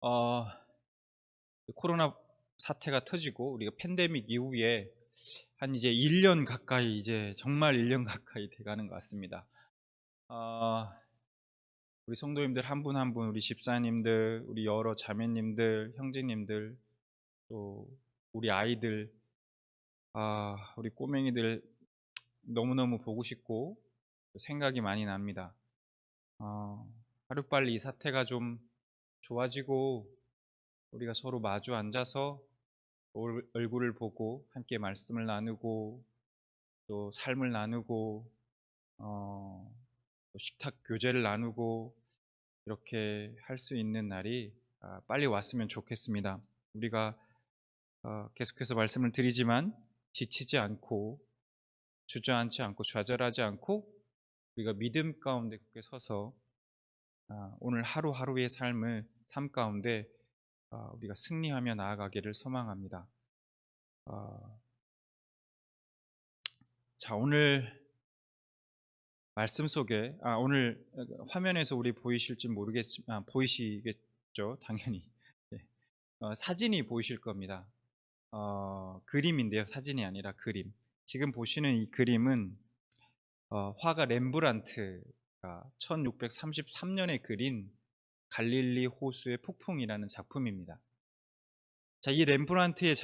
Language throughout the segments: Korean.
어, 코로나 사태가 터지고 우리가 팬데믹 이후에 한 이제 1년 가까이 이제 정말 1년 가까이 돼가는 것 같습니다. 어, 우리 성도님들 한 분 한 분, 우리 집사님들, 우리 여러 자매님들, 형제님들, 또 우리 아이들, 우리 꼬맹이들 너무너무 보고 싶고 생각이 많이 납니다. 어, 하루빨리 이 사태가 좀 좋아지고 우리가 서로 마주 앉아서 얼굴을 보고 함께 말씀을 나누고 또 삶을 나누고 또 식탁 교제를 나누고 이렇게 할 수 있는 날이 빨리 왔으면 좋겠습니다. 우리가 계속해서 말씀을 드리지만 지치지 않고 주저앉지 않고 좌절하지 않고 우리가 믿음 가운데 굳게 서서 오늘 하루하루의 삶 가운데 우리가 승리하며 나아가기를 소망합니다. 자, 오늘 말씀 속에 오늘 화면에서 우리 보이실지 모르겠지만 보이시겠죠, 당연히. 네. 사진이 보이실 겁니다. 그림인데요, 사진이 아니라 그림. 지금 보시는 이 그림은 화가 렘브란트가 1633년에 그린 갈릴리 호수의 폭풍이라는 작품입니다. 자, 이 렘브란트의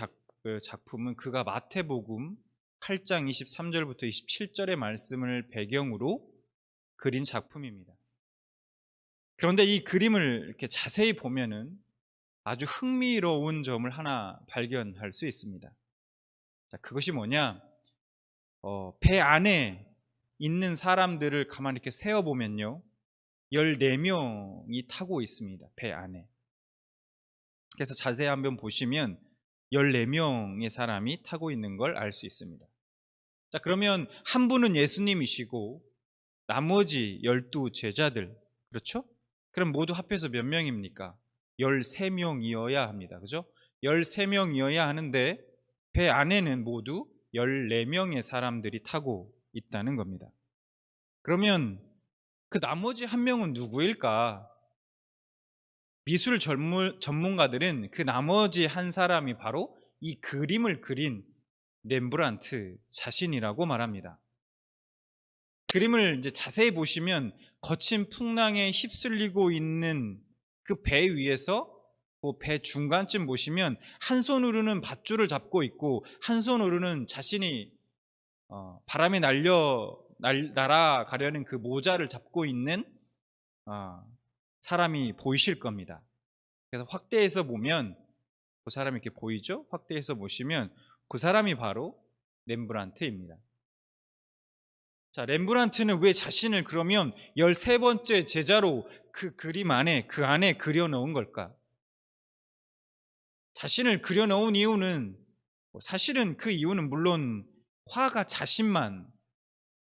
작품은 그가 마태복음 8장 23절부터 27절의 말씀을 배경으로 그린 작품입니다. 그런데 이 그림을 이렇게 자세히 보면은 아주 흥미로운 점을 하나 발견할 수 있습니다. 자, 그것이 뭐냐? 배 안에 있는 사람들을 가만히 이렇게 세어보면요, 14명이 타고 있습니다. 배 안에. 그래서 자세히 한번 보시면 14명의 사람이 타고 있는 걸 알 수 있습니다. 자, 그러면 한 분은 예수님이시고 나머지 12 제자들, 그렇죠? 그럼 모두 합해서 몇 명입니까? 13명이어야 합니다. 그죠? 13명이어야 하는데 배 안에는 모두 14명의 사람들이 타고 있다는 겁니다. 그러면 그 나머지 한 명은 누구일까? 미술 전문가들은 그 나머지 한 사람이 바로 이 그림을 그린 렘브란트 자신이라고 말합니다. 그림을 이제 자세히 보시면 거친 풍랑에 휩쓸리고 있는 그 배 위에서 그 배 중간쯤 보시면 한 손으로는 밧줄을 잡고 있고 한 손으로는 자신이 바람에 날아가려는 그 모자를 잡고 있는 사람이 보이실 겁니다. 그래서 확대해서 보면 그 사람이 이렇게 보이죠? 확대해서 보시면 그 사람이 바로 렘브란트입니다. 자, 렘브란트는 왜 자신을 그러면 13번째 제자로 그 그림 안에, 그 안에 그려놓은 걸까? 자신을 그려놓은 이유는, 사실은 그 이유는 물론 화가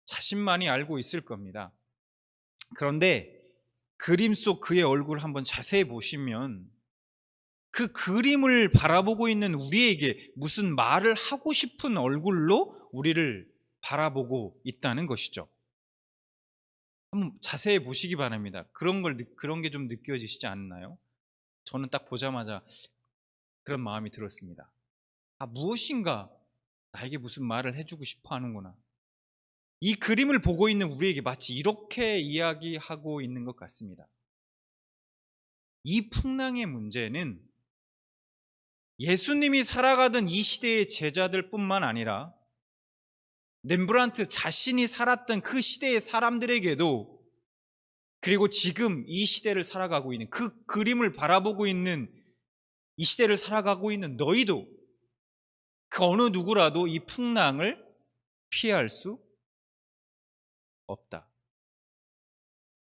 자신만이 알고 있을 겁니다. 그런데 그림 속 그의 얼굴을 한번 자세히 보시면 그 그림을 바라보고 있는 우리에게 무슨 말을 하고 싶은 얼굴로 우리를 바라보고 있다는 것이죠. 한번 자세히 보시기 바랍니다. 그런 게 좀 느껴지시지 않나요? 저는 딱 보자마자 그런 마음이 들었습니다. 무엇인가 나에게 무슨 말을 해주고 싶어 하는구나. 이 그림을 보고 있는 우리에게 마치 이렇게 이야기하고 있는 것 같습니다. 이 풍랑의 문제는 예수님이 살아가던 이 시대의 제자들뿐만 아니라 렘브란트 자신이 살았던 그 시대의 사람들에게도, 그리고 지금 이 시대를 살아가고 있는, 그 그림을 바라보고 있는 이 시대를 살아가고 있는 너희도, 그 어느 누구라도 이 풍랑을 피할 수 없다.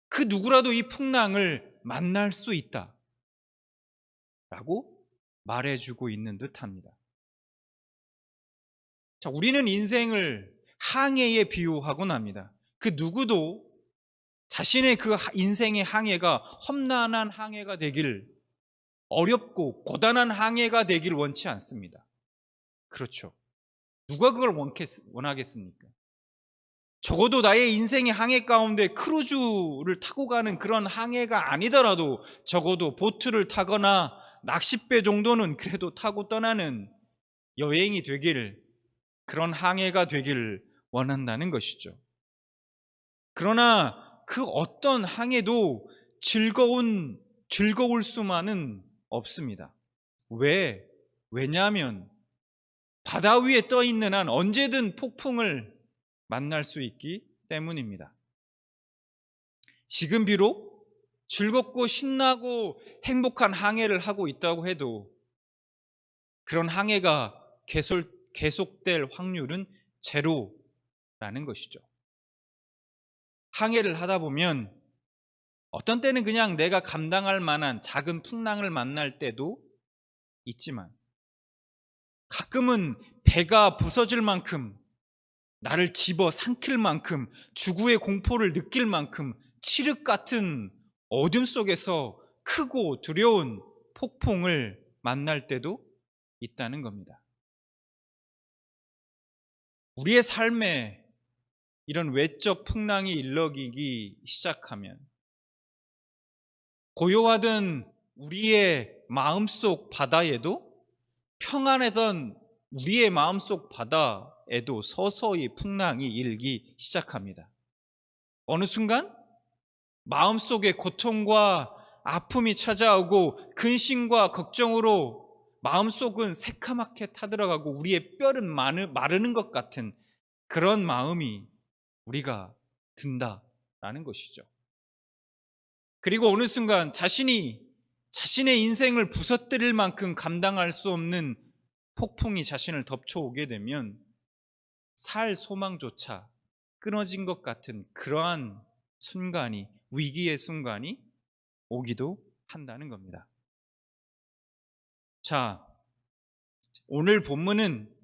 그 누구라도 이 풍랑을 만날 수 있다 라고 말해주고 있는 듯합니다. 자, 우리는 인생을 항해에 비유하곤 합니다. 그 누구도 자신의 그 인생의 항해가 험난한 항해가 되길, 어렵고 고단한 항해가 되길 원치 않습니다. 그렇죠. 누가 그걸 원하겠습니까? 적어도 나의 인생의 항해 가운데 크루즈를 타고 가는 그런 항해가 아니더라도 적어도 보트를 타거나 낚싯배 정도는 그래도 타고 떠나는 여행이 되기를, 그런 항해가 되기를 원한다는 것이죠. 그러나 그 어떤 항해도 즐거울 수만은 없습니다. 왜냐하면 바다 위에 떠 있는 한 언제든 폭풍을 만날 수 있기 때문입니다. 지금 비록 즐겁고 신나고 행복한 항해를 하고 있다고 해도 그런 항해가 계속될 확률은 제로라는 것이죠. 항해를 하다 보면 어떤 때는 그냥 내가 감당할 만한 작은 풍랑을 만날 때도 있지만, 가끔은 배가 부서질 만큼, 나를 집어 삼킬 만큼, 주구의 공포를 느낄 만큼 칠흑 같은 어둠 속에서 크고 두려운 폭풍을 만날 때도 있다는 겁니다. 우리의 삶에 이런 외적 풍랑이 일렁이기 시작하면 고요하던 우리의 마음속 바다에도, 평안하던 우리의 마음속 바다에도 서서히 풍랑이 일기 시작합니다. 어느 순간 마음속에 고통과 아픔이 찾아오고 근심과 걱정으로 마음속은 새카맣게 타들어가고 우리의 뼈는 마르는 것 같은 그런 마음이 우리가 든다라는 것이죠. 그리고 어느 순간 자신의 인생을 부서뜨릴 만큼 감당할 수 없는 폭풍이 자신을 덮쳐오게 되면 살 소망조차 끊어진 것 같은 그러한 순간이, 위기의 순간이 오기도 한다는 겁니다. 자, 오늘 본문은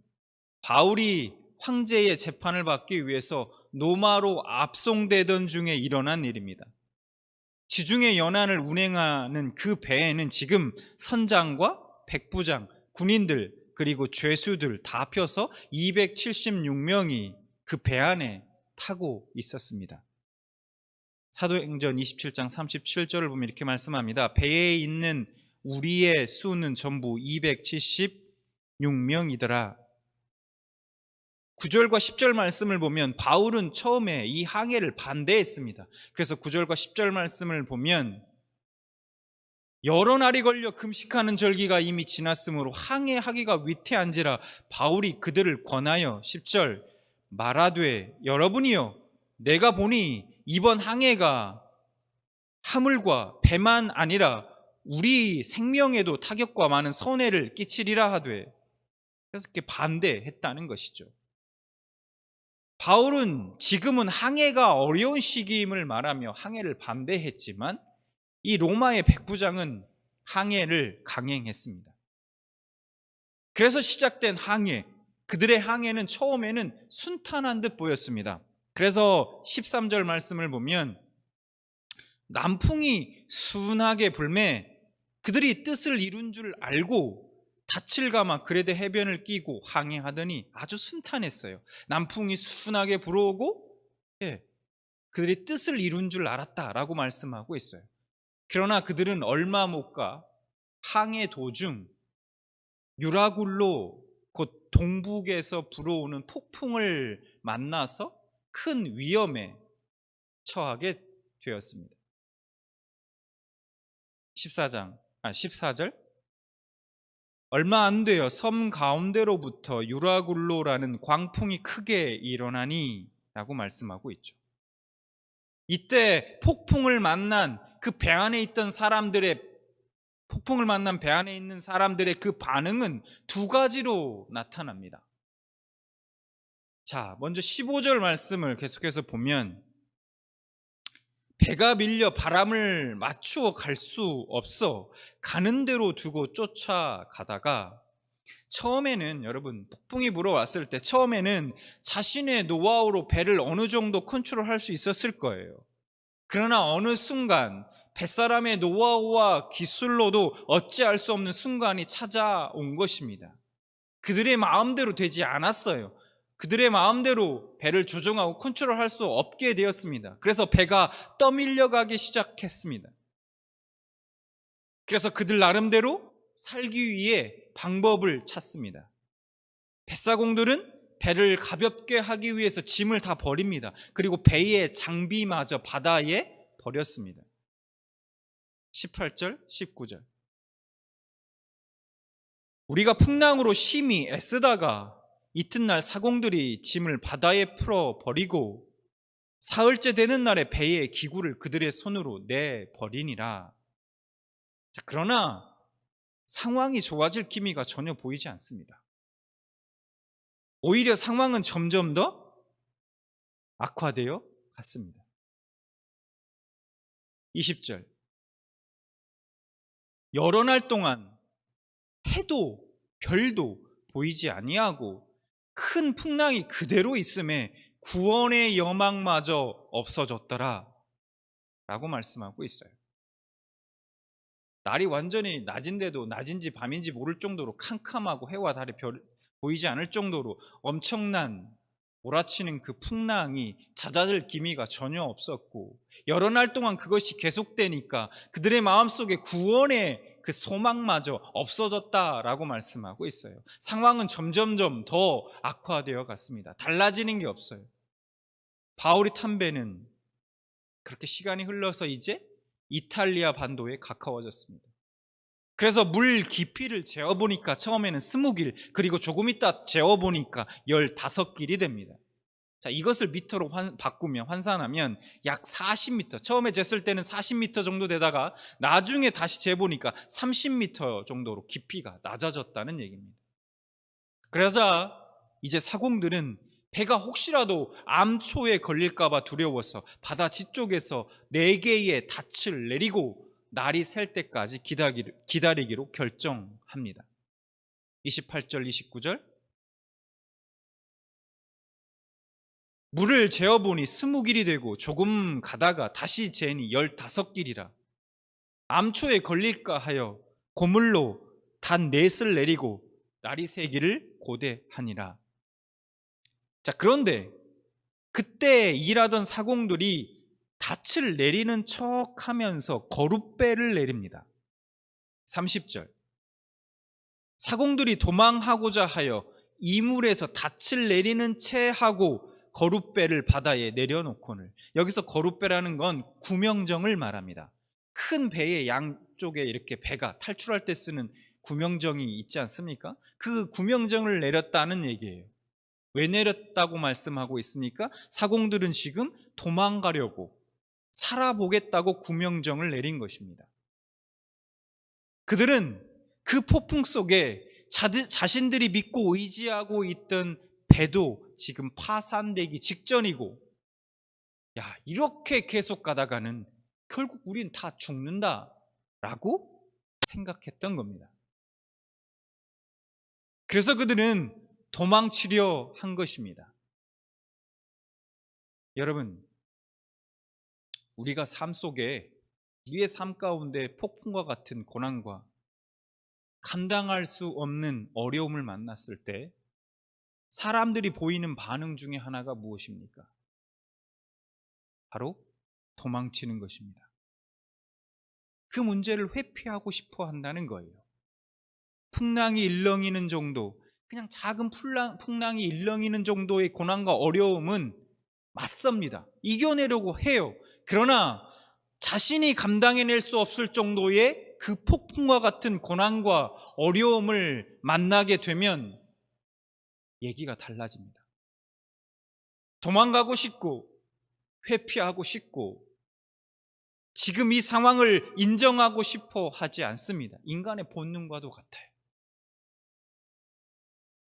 바울이 황제의 재판을 받기 위해서 로마로 압송되던 중에 일어난 일입니다. 지중해 연안을 운행하는 그 배에는 지금 선장과 백부장, 군인들, 그리고 죄수들 다 합쳐서 276명이 그 배 안에 타고 있었습니다. 사도행전 27장 37절을 보면 이렇게 말씀합니다. 배에 있는 우리의 수는 전부 276명이더라. 9절과 10절 말씀을 보면 바울은 처음에 이 항해를 반대했습니다. 그래서 9절과 10절 말씀을 보면 여러 날이 걸려 금식하는 절기가 이미 지났으므로 항해하기가 위태한지라 바울이 그들을 권하여 10절 말하되 여러분이여 내가 보니 이번 항해가 하물과 배만 아니라 우리 생명에도 타격과 많은 손해를 끼치리라 하되, 그래서 이렇게 반대했다는 것이죠. 바울은 지금은 항해가 어려운 시기임을 말하며 항해를 반대했지만 이 로마의 백부장은 항해를 강행했습니다. 그래서 시작된 항해, 그들의 항해는 처음에는 순탄한 듯 보였습니다. 그래서 13절 말씀을 보면 남풍이 순하게 불매 그들이 뜻을 이룬 줄 알고 다칠가마 그레데 해변을 끼고 항해하더니 아주 순탄했어요. 남풍이 순하게 불어오고 그들이 뜻을 이룬 줄 알았다라고 말씀하고 있어요. 그러나 그들은 얼마 못 가 항해 도중 유라굴로 곧 동북에서 불어오는 폭풍을 만나서 큰 위험에 처하게 되었습니다. 14절 얼마 안 되어 섬 가운데로부터 유라굴로라는 광풍이 크게 일어나니 라고 말씀하고 있죠. 이때 폭풍을 만난 배 안에 있는 사람들의 그 반응은 두 가지로 나타납니다. 자, 먼저 15절 말씀을 계속해서 보면 배가 밀려 바람을 맞추어 갈 수 없어 가는 대로 두고 쫓아가다가 처음에는, 여러분, 폭풍이 불어왔을 때 처음에는 자신의 노하우로 배를 어느 정도 컨트롤할 수 있었을 거예요. 그러나 어느 순간 뱃사람의 노하우와 기술로도 어찌할 수 없는 순간이 찾아온 것입니다. 그들의 마음대로 되지 않았어요. 그들의 마음대로 배를 조종하고 컨트롤할 수 없게 되었습니다. 그래서 배가 떠밀려가기 시작했습니다. 그래서 그들 나름대로 살기 위해 방법을 찾습니다. 뱃사공들은 배를 가볍게 하기 위해서 짐을 다 버립니다. 그리고 배의 장비마저 바다에 버렸습니다. 18절, 19절. 우리가 풍랑으로 심히 애쓰다가 이튿날 사공들이 짐을 바다에 풀어 버리고 사흘째 되는 날에 배의 기구를 그들의 손으로 내버리니라. 자, 그러나 상황이 좋아질 기미가 전혀 보이지 않습니다. 오히려 상황은 점점 더 악화되어 갔습니다. 20절. 여러 날 동안 해도 별도 보이지 아니하고 큰 풍랑이 그대로 있음에 구원의 여망마저 없어졌더라 라고 말씀하고 있어요. 날이 완전히 낮인데도 낮인지 밤인지 모를 정도로 캄캄하고 해와 달이 보이지 않을 정도로 엄청난 몰아치는 그 풍랑이 잦아들 기미가 전혀 없었고, 여러 날 동안 그것이 계속되니까 그들의 마음속에 구원의 그 소망마저 없어졌다라고 말씀하고 있어요. 상황은 점점점 더 악화되어 갔습니다. 달라지는 게 없어요. 바울이 탄 배는 그렇게 시간이 흘러서 이제 이탈리아 반도에 가까워졌습니다. 그래서 물 깊이를 재어보니까 처음에는 20길, 그리고 조금 있다 재어보니까 15길이 됩니다. 자, 이것을 미터로 바꾸면, 환산하면 약 40m, 처음에 쟀을 때는 40m 정도 되다가 나중에 다시 재보니까 30m 정도로 깊이가 낮아졌다는 얘기입니다. 그래서 이제 사공들은 배가 혹시라도 암초에 걸릴까봐 두려워서 바다 뒤쪽에서 4개의 닻을 내리고 날이 셀 때까지 기다리기로 결정합니다. 28절, 29절. 물을 재어보니 20길이 되고 조금 가다가 다시 재니 15길이라. 암초에 걸릴까 하여 고물로 단 넷을 내리고 날이 새기를 고대하니라. 자, 그런데 그때 일하던 사공들이 닻을 내리는 척 하면서 거룻배를 내립니다. 30절. 사공들이 도망하고자 하여 이물에서 닻을 내리는 채 하고 거룻배를 바다에 내려놓고는, 여기서 거룻배라는 건 구명정을 말합니다. 큰 배의 양쪽에 이렇게 배가 탈출할 때 쓰는 구명정이 있지 않습니까? 그 구명정을 내렸다는 얘기예요. 왜 내렸다고 말씀하고 있습니까? 사공들은 지금 도망가려고, 살아보겠다고 구명정을 내린 것입니다. 그들은 그 폭풍 속에 자신들이 믿고 의지하고 있던 배도 지금 파산되기 직전이고, 야, 이렇게 계속 가다가는 결국 우린 다 죽는다 라고 생각했던 겁니다. 그래서 그들은 도망치려 한 것입니다. 여러분, 우리가 삶 속에, 우리의 삶 가운데 폭풍과 같은 고난과 감당할 수 없는 어려움을 만났을 때 사람들이 보이는 반응 중에 하나가 무엇입니까? 바로 도망치는 것입니다. 그 문제를 회피하고 싶어 한다는 거예요. 풍랑이 일렁이는 정도, 그냥 작은 풍랑이 일렁이는 정도의 고난과 어려움은 맞섭니다. 이겨내려고 해요. 그러나 자신이 감당해낼 수 없을 정도의 그 폭풍과 같은 고난과 어려움을 만나게 되면 얘기가 달라집니다. 도망가고 싶고 회피하고 싶고 지금 이 상황을 인정하고 싶어 하지 않습니다. 인간의 본능과도 같아요.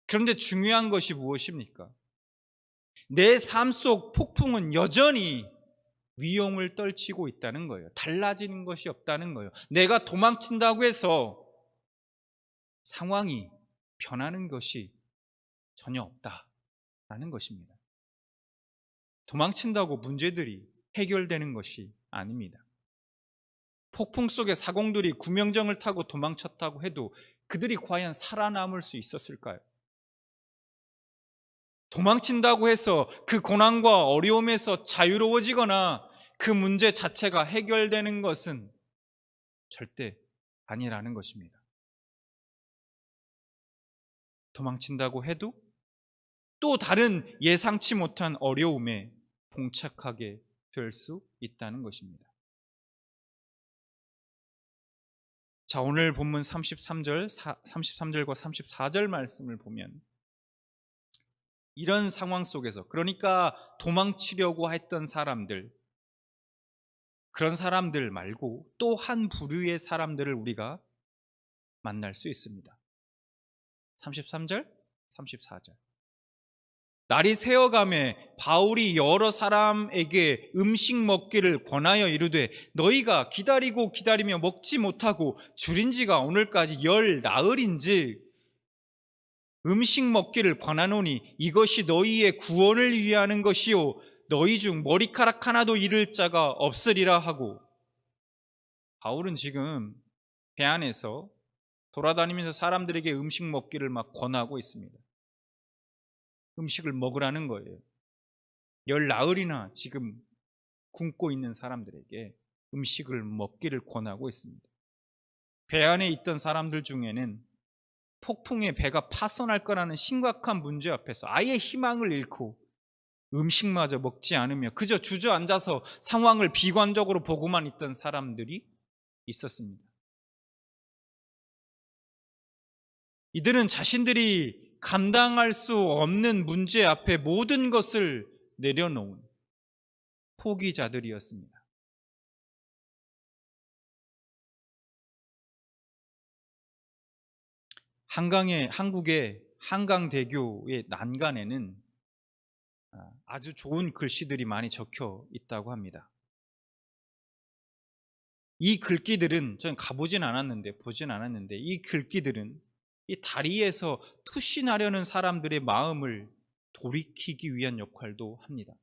그런데 중요한 것이 무엇입니까? 내 삶 속 폭풍은 여전히 위용을 떨치고 있다는 거예요. 달라지는 것이 없다는 거예요. 내가 도망친다고 해서 상황이 변하는 것이 전혀 없다라는 것입니다. 도망친다고 문제들이 해결되는 것이 아닙니다. 폭풍 속의 사공들이 구명정을 타고 도망쳤다고 해도 그들이 과연 살아남을 수 있었을까요? 도망친다고 해서 그 고난과 어려움에서 자유로워지거나 그 문제 자체가 해결되는 것은 절대 아니라는 것입니다. 도망친다고 해도 또 다른 예상치 못한 어려움에 봉착하게 될 수 있다는 것입니다. 자, 오늘 본문 33절과 34절 말씀을 보면 이런 상황 속에서, 그러니까 도망치려고 했던 사람들, 그런 사람들 말고 또 한 부류의 사람들을 우리가 만날 수 있습니다. 33절, 34절. 날이 새어가매 바울이 여러 사람에게 음식 먹기를 권하여 이르되 너희가 기다리고 기다리며 먹지 못하고 줄인 지가 오늘까지 열 나흘인즉 음식 먹기를 권하노니 이것이 너희의 구원을 위하는 것이요 너희 중 머리카락 하나도 잃을 자가 없으리라 하고, 바울은 지금 배 안에서 돌아다니면서 사람들에게 음식 먹기를 막 권하고 있습니다. 음식을 먹으라는 거예요. 열 나흘이나 지금 굶고 있는 사람들에게 음식을 먹기를 권하고 있습니다. 배 안에 있던 사람들 중에는 폭풍에 배가 파손할 거라는 심각한 문제 앞에서 아예 희망을 잃고 음식마저 먹지 않으며 그저 주저앉아서 상황을 비관적으로 보고만 있던 사람들이 있었습니다. 이들은 자신들이 감당할 수 없는 문제 앞에 모든 것을 내려놓은 포기자들이었습니다. 한국의 한강대교의 난간에는 아주 좋은 글씨들이 많이 적혀 있다고 합니다. 이 글귀들은 저는 보진 않았는데 이 글귀들은 이 다리에서 투신하려는 사람들의 마음을 돌이키기 위한 역할도 합니다.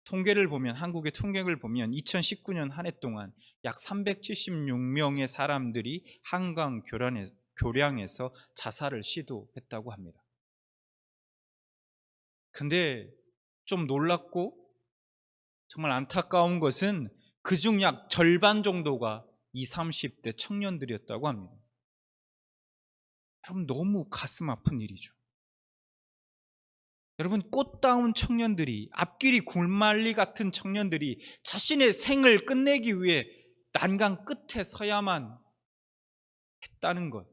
한국의 통계를 보면 2019년 한 해 동안 약 376명의 사람들이 한강 교량에서 자살을 시도했다고 합니다. 근데 좀 놀랍고 정말 안타까운 것은 그중 약 절반 정도가 20, 30대 청년들이었다고 합니다. 여러분, 너무 가슴 아픈 일이죠. 여러분, 꽃다운 청년들이, 앞길이 굴말리 같은 청년들이 자신의 생을 끝내기 위해 난간 끝에 서야만 했다는 것,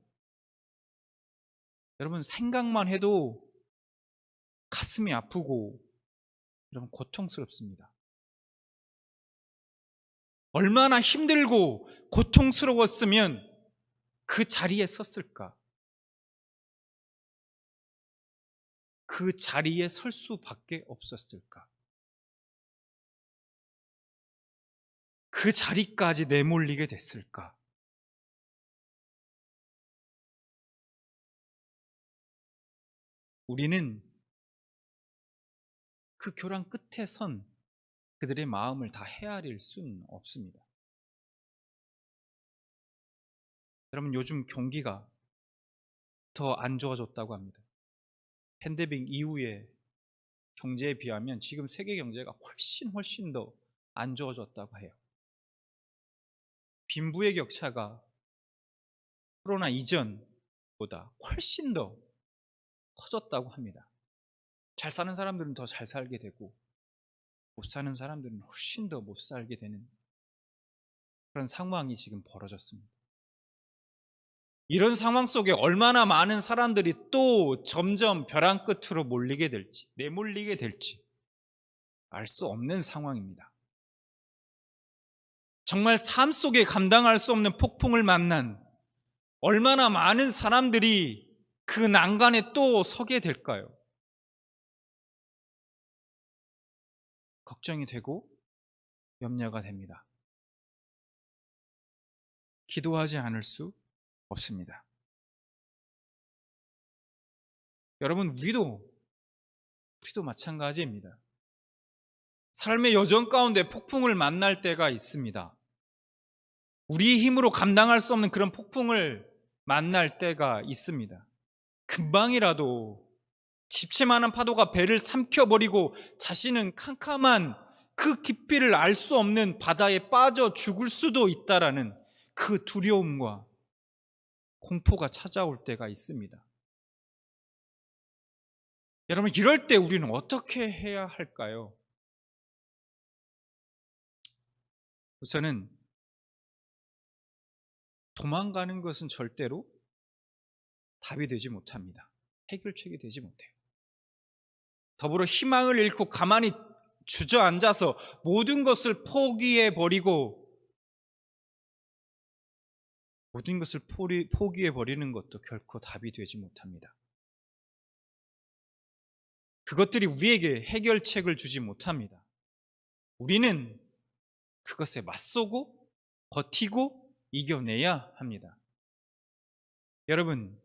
여러분 생각만 해도 가슴이 아프고 여러분 고통스럽습니다. 얼마나 힘들고 고통스러웠으면 그 자리에 섰을까? 그 자리에 설 수밖에 없었을까? 그 자리까지 내몰리게 됐을까? 우리는 그 교랑 끝에 선 그들의 마음을 다 헤아릴 수는 없습니다. 여러분, 요즘 경기가 더 안 좋아졌다고 합니다. 팬데믹 이후에 경제에 비하면 지금 세계 경제가 훨씬 더 안 좋아졌다고 해요. 빈부의 격차가 코로나 이전보다 훨씬 더 커졌다고 합니다. 잘 사는 사람들은 더 잘 살게 되고 못 사는 사람들은 훨씬 더 못 살게 되는 그런 상황이 지금 벌어졌습니다. 이런 상황 속에 얼마나 많은 사람들이 또 점점 벼랑 끝으로 내몰리게 될지 알 수 없는 상황입니다. 정말 삶 속에 감당할 수 없는 폭풍을 만난 얼마나 많은 사람들이 그 난간에 또 서게 될까요? 걱정이 되고 염려가 됩니다. 기도하지 않을 수 없습니다. 여러분, 우리도 마찬가지입니다. 삶의 여정 가운데 폭풍을 만날 때가 있습니다. 우리의 힘으로 감당할 수 없는 그런 폭풍을 만날 때가 있습니다. 금방이라도 집채만한 파도가 배를 삼켜버리고 자신은 캄캄한 그 깊이를 알 수 없는 바다에 빠져 죽을 수도 있다라는 그 두려움과 공포가 찾아올 때가 있습니다. 여러분, 이럴 때 우리는 어떻게 해야 할까요? 우선은 도망가는 것은 절대로 답이 되지 못합니다. 해결책이 되지 못해요. 더불어 희망을 잃고 가만히 주저앉아서 모든 것을 포기해버리고 모든 것을 포기해버리는 것도 결코 답이 되지 못합니다. 그것들이 우리에게 해결책을 주지 못합니다. 우리는 그것에 맞서고 버티고 이겨내야 합니다. 여러분,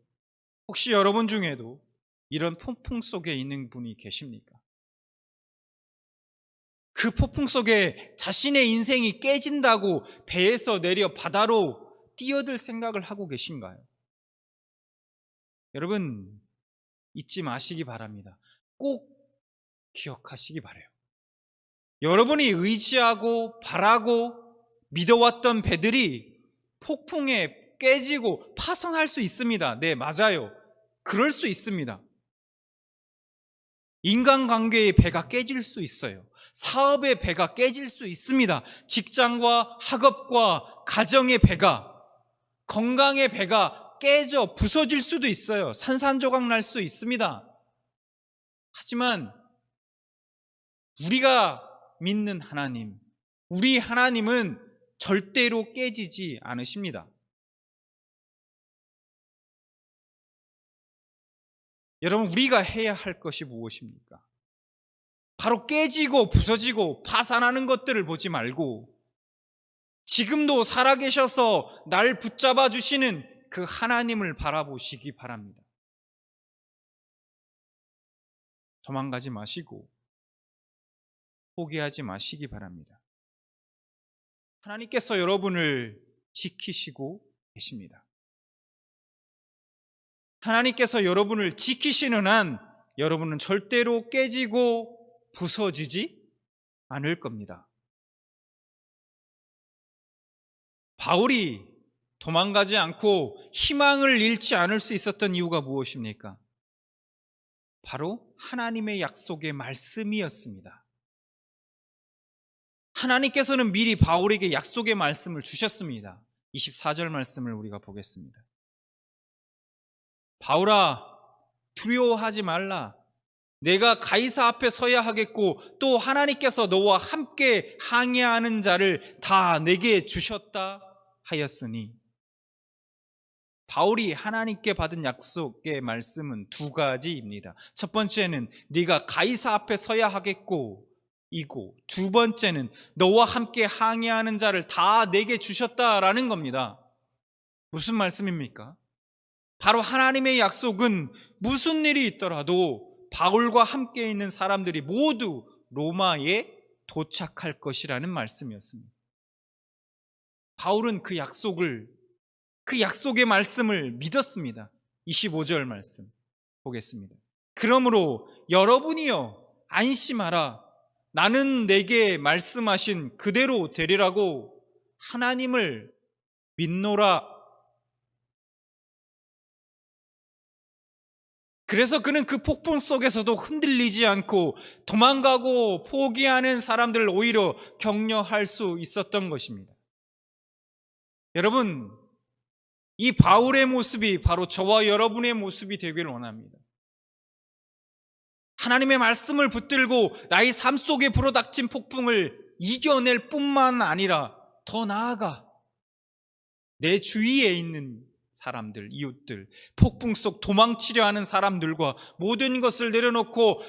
혹시 여러분 중에도 이런 폭풍 속에 있는 분이 계십니까? 그 폭풍 속에 자신의 인생이 깨진다고 배에서 내려 바다로 뛰어들 생각을 하고 계신가요? 여러분, 잊지 마시기 바랍니다. 꼭 기억하시기 바라요. 여러분이 의지하고 바라고 믿어왔던 배들이 폭풍에 깨지고 파손할 수 있습니다. 네, 맞아요. 그럴 수 있습니다. 인간관계의 배가 깨질 수 있어요. 사업의 배가 깨질 수 있습니다. 직장과 학업과 가정의 배가, 건강의 배가 깨져 부서질 수도 있어요. 산산조각 날 수 있습니다. 하지만 우리가 믿는 하나님, 우리 하나님은 절대로 깨지지 않으십니다. 여러분, 우리가 해야 할 것이 무엇입니까? 바로 깨지고 부서지고 파산하는 것들을 보지 말고 지금도 살아계셔서 날 붙잡아 주시는 그 하나님을 바라보시기 바랍니다. 도망가지 마시고 포기하지 마시기 바랍니다. 하나님께서 여러분을 지키시고 계십니다. 하나님께서 여러분을 지키시는 한 여러분은 절대로 깨지고 부서지지 않을 겁니다. 바울이 도망가지 않고 희망을 잃지 않을 수 있었던 이유가 무엇입니까? 바로 하나님의 약속의 말씀이었습니다. 하나님께서는 미리 바울에게 약속의 말씀을 주셨습니다. 24절 말씀을 우리가 보겠습니다. 바울아, 두려워하지 말라. 내가 가이사 앞에 서야 하겠고 또 하나님께서 너와 함께 항해하는 자를 다 내게 주셨다 하였으니, 바울이 하나님께 받은 약속의 말씀은 두 가지입니다. 첫 번째는 네가 가이사 앞에 서야 하겠고 이고, 두 번째는 너와 함께 항해하는 자를 다 내게 주셨다라는 겁니다. 무슨 말씀입니까? 바로 하나님의 약속은 무슨 일이 있더라도 바울과 함께 있는 사람들이 모두 로마에 도착할 것이라는 말씀이었습니다. 바울은 그 약속의 말씀을 믿었습니다. 25절 말씀 보겠습니다. 그러므로 여러분이여 안심하라. 나는 내게 말씀하신 그대로 되리라고 하나님을 믿노라. 그래서 그는 그 폭풍 속에서도 흔들리지 않고 도망가고 포기하는 사람들을 오히려 격려할 수 있었던 것입니다. 여러분, 이 바울의 모습이 바로 저와 여러분의 모습이 되기를 원합니다. 하나님의 말씀을 붙들고 나의 삶 속에 불어닥친 폭풍을 이겨낼 뿐만 아니라 더 나아가 내 주위에 있는 사람들, 이웃들, 폭풍 속 도망치려 하는 사람들과 모든 것을 내려놓고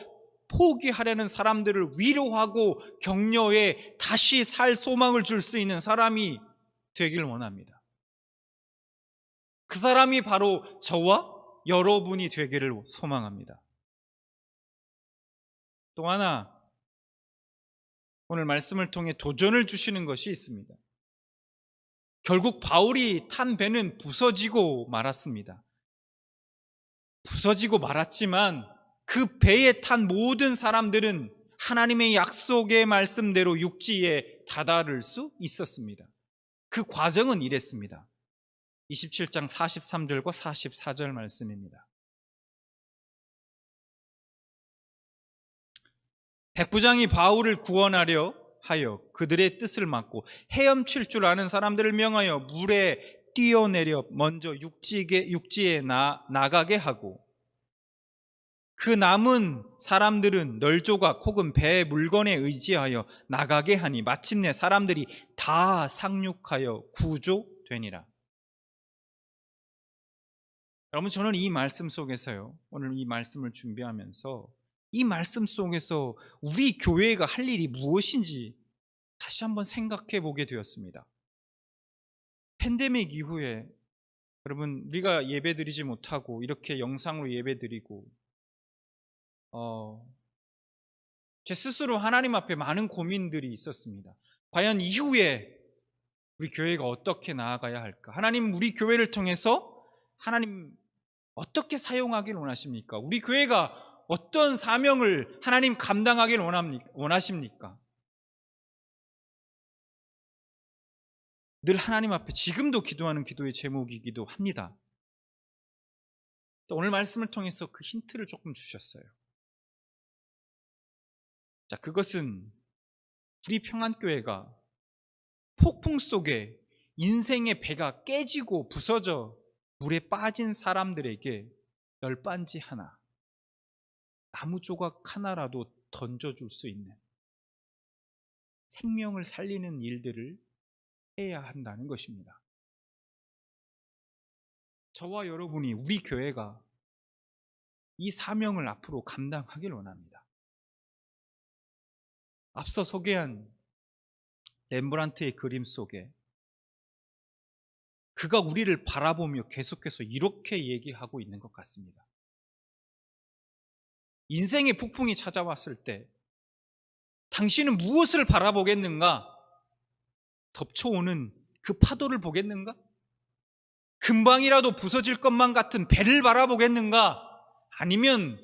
포기하려는 사람들을 위로하고 격려해 다시 살 소망을 줄 수 있는 사람이 되길 원합니다. 그 사람이 바로 저와 여러분이 되기를 소망합니다. 또 하나, 오늘 말씀을 통해 도전을 주시는 것이 있습니다. 결국 바울이 탄 배는 부서지고 말았습니다. 부서지고 말았지만 그 배에 탄 모든 사람들은 하나님의 약속의 말씀대로 육지에 다다를 수 있었습니다. 그 과정은 이랬습니다. 27장 43절과 44절 말씀입니다. 백부장이 바울을 구원하려 하여 그들의 뜻을 막고 헤엄칠 줄 아는 사람들을 명하여 물에 뛰어내려 먼저 육지에 나가게 하고, 그 남은 사람들은 널조각 혹은 배 물건에 의지하여 나가게 하니 마침내 사람들이 다 상륙하여 구조되니라. 여러분, 저는 이 말씀 속에서요, 오늘 이 말씀을 준비하면서 이 말씀 속에서 우리 교회가 할 일이 무엇인지 다시 한번 생각해 보게 되었습니다. 팬데믹 이후에 여러분, 우리가 예배드리지 못하고 이렇게 영상으로 예배드리고 제 스스로 하나님 앞에 많은 고민들이 있었습니다. 과연 이후에 우리 교회가 어떻게 나아가야 할까? 하나님, 우리 교회를 통해서 하나님 어떻게 사용하길 원하십니까? 우리 교회가 어떤 사명을 하나님 감당하길 원하십니까? 늘 하나님 앞에 지금도 기도하는 기도의 제목이기도 합니다. 또 오늘 말씀을 통해서 그 힌트를 조금 주셨어요. 자, 그것은 우리 평안교회가 폭풍 속에 인생의 배가 깨지고 부서져 물에 빠진 사람들에게 열반지 하나, 나무 조각 하나라도 던져줄 수 있는 생명을 살리는 일들을 해야 한다는 것입니다. 저와 여러분이, 우리 교회가 이 사명을 앞으로 감당하길 원합니다. 앞서 소개한 렘브란트의 그림 속에 그가 우리를 바라보며 계속해서 이렇게 얘기하고 있는 것 같습니다. 인생의 폭풍이 찾아왔을 때 당신은 무엇을 바라보겠는가? 덮쳐오는 그 파도를 보겠는가? 금방이라도 부서질 것만 같은 배를 바라보겠는가? 아니면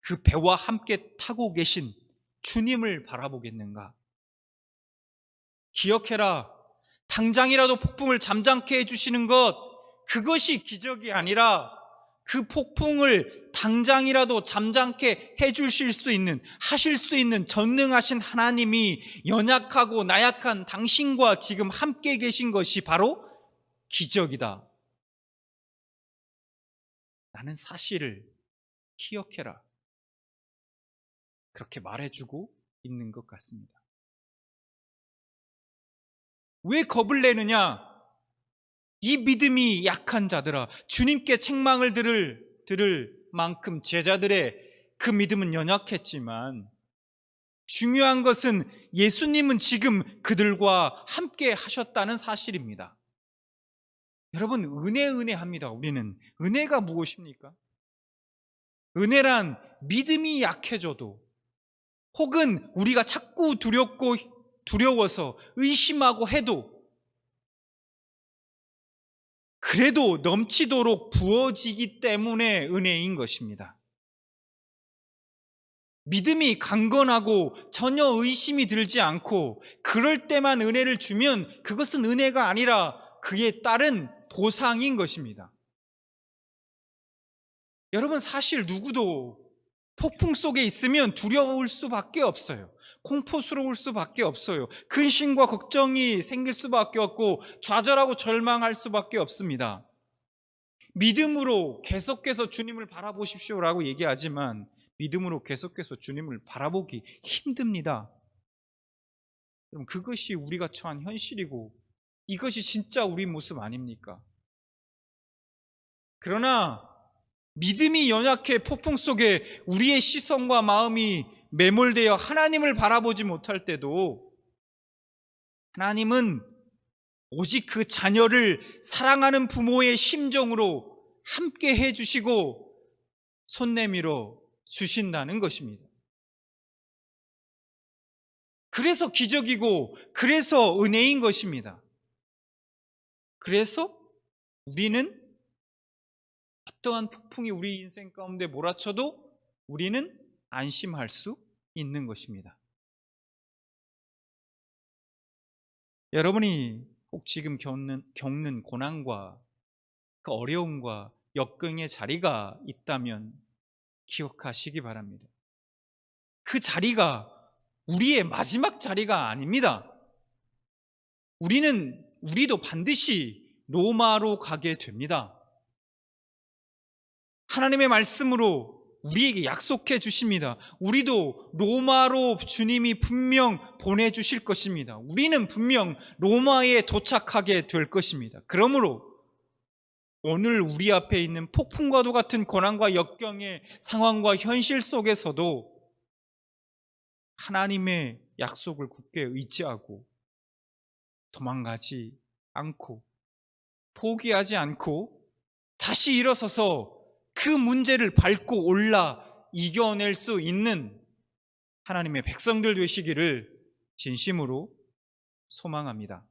그 배와 함께 타고 계신 주님을 바라보겠는가? 기억해라. 당장이라도 폭풍을 잠잠케 해주시는 것, 그것이 기적이 아니라 그 폭풍을 당장이라도 잠잠케 해주실 수 있는, 하실 수 있는 전능하신 하나님이 연약하고 나약한 당신과 지금 함께 계신 것이 바로 기적이다. 라는 사실을 기억해라. 그렇게 말해주고 있는 것 같습니다. 왜 겁을 내느냐? 이 믿음이 약한 자들아, 주님께 책망을 들을 만큼 제자들의 그 믿음은 연약했지만, 중요한 것은 예수님은 지금 그들과 함께 하셨다는 사실입니다. 여러분, 은혜합니다. 우리는 은혜가 무엇입니까? 은혜란 믿음이 약해져도, 혹은 우리가 자꾸 두려워서 의심하고 해도 그래도 넘치도록 부어지기 때문에 은혜인 것입니다. 믿음이 강건하고 전혀 의심이 들지 않고 그럴 때만 은혜를 주면 그것은 은혜가 아니라 그에 따른 보상인 것입니다. 여러분, 사실 누구도 폭풍 속에 있으면 두려울 수밖에 없어요. 공포스러울 수밖에 없어요. 근심과 걱정이 생길 수밖에 없고 좌절하고 절망할 수밖에 없습니다. 믿음으로 계속해서 주님을 바라보십시오라고 얘기하지만 믿음으로 계속해서 주님을 바라보기 힘듭니다. 그럼 그것이 우리가 처한 현실이고 이것이 진짜 우리 모습 아닙니까? 그러나 믿음이 연약해 폭풍 속에 우리의 시선과 마음이 매몰되어 하나님을 바라보지 못할 때도 하나님은 오직 그 자녀를 사랑하는 부모의 심정으로 함께 해주시고 손 내밀어 주신다는 것입니다. 그래서 기적이고 그래서 은혜인 것입니다. 그래서 우리는 어떠한 폭풍이 우리 인생 가운데 몰아쳐도 우리는 안심할 수 있는 것입니다. 여러분이 혹 지금 겪는 고난과 그 어려움과 역경의 자리가 있다면 기억하시기 바랍니다. 그 자리가 우리의 마지막 자리가 아닙니다. 우리도 반드시 로마로 가게 됩니다. 하나님의 말씀으로 우리에게 약속해 주십니다. 우리도 로마로 주님이 분명 보내주실 것입니다. 우리는 분명 로마에 도착하게 될 것입니다. 그러므로 오늘 우리 앞에 있는 폭풍과도 같은 고난과 역경의 상황과 현실 속에서도 하나님의 약속을 굳게 의지하고 도망가지 않고 포기하지 않고 다시 일어서서 그 문제를 밟고 올라 이겨낼 수 있는 하나님의 백성들 되시기를 진심으로 소망합니다.